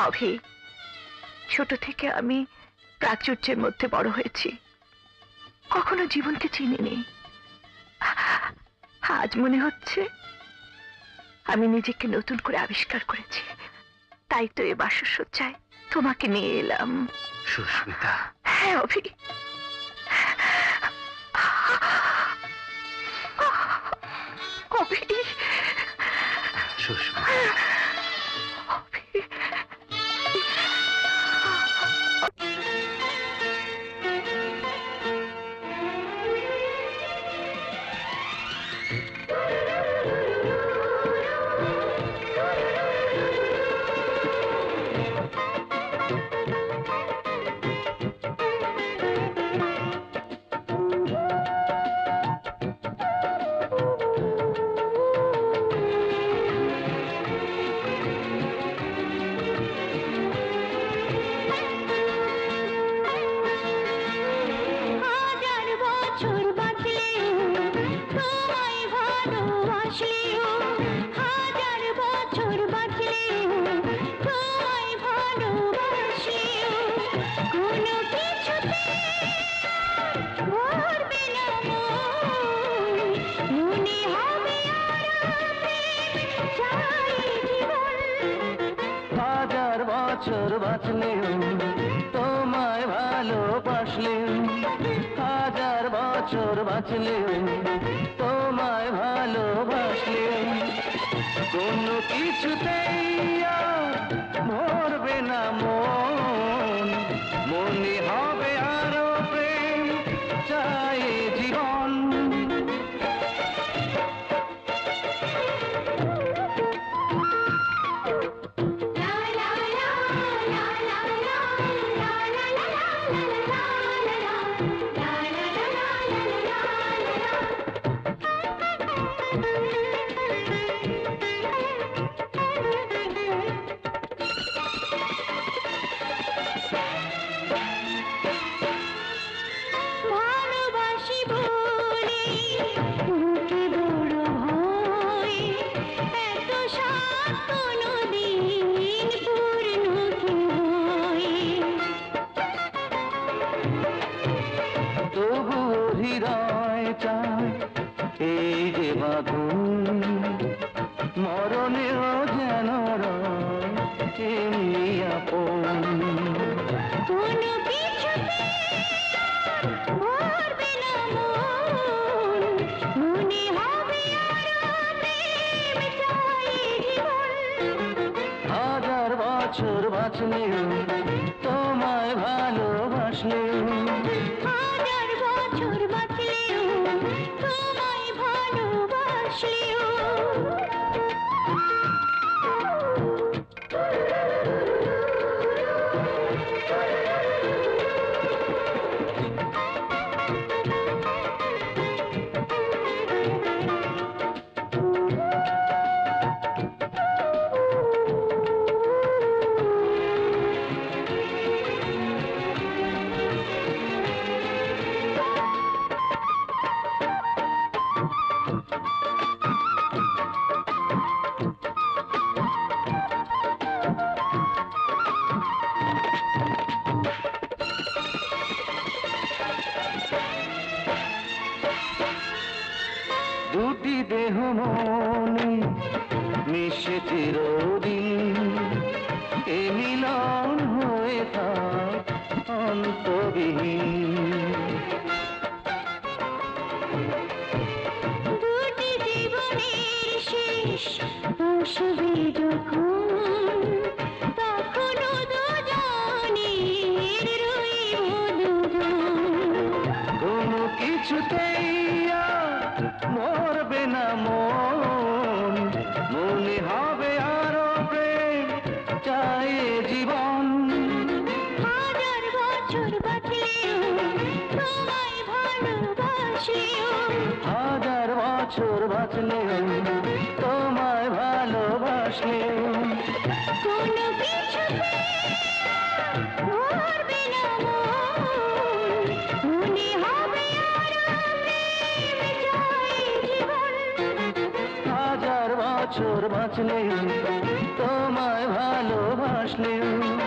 অভি, ছোট থেকে আমি প্রাচুর্যের মধ্যে বড় হয়েছি, কখনো জীবনকে চিনিনি। আজ মনে হচ্ছে আমি নিজেকে নতুন করে আবিষ্কার করেছি। তাই তো এ বাসসজ্জায় তোমাকে নিয়ে এলাম। সুস্মিতা। হ্যাঁ অভি, অভি, সুস্মিতা। অভি। বছর বাঁচলেও তোমায় ভালোবাসলেও, হাজার বছর বাঁচলেও তোমায় ভালোবাসলেও, কোনো কিছুতেই আর মরবে না মন, মনে হবে আরো প্রেম চাই জীবন। এই যে বাঁধন মরণেও যেন এমনি আপন, কোনো কিছুতে মরবে না মন, মনে হবে আরো প্রেম চাই জীবন। হাজার বছর বাঁচলেও তোমায় ভালোবাসলেও, হাজার বছর বাঁচলেও তোমায় ভালোবাসলেও, দুটি দেহ মনে মিশে চিরদিন, এ মিলন হয়ে থাক অন্তবিহীন। দুটি জীবনের শেষ আসবে যখন, তখনও দুজনের রইব দুজন, কোনো কিছুতেই মরবে না মন, মনে হবে আরো প্রেম চাই জীবন। হাজার বছর বাঁচলেও তোমায় ভালোবাসলেও, হাজার বছর বাঁচলেও তোমায় ভালোবাসলেও, কোনো কিছুতে মরবে না মন, মনে হবে আরো প্রেম চাই জীবন। হাজার বছর বাঁচলেও তোমায় ভালোবাসলেও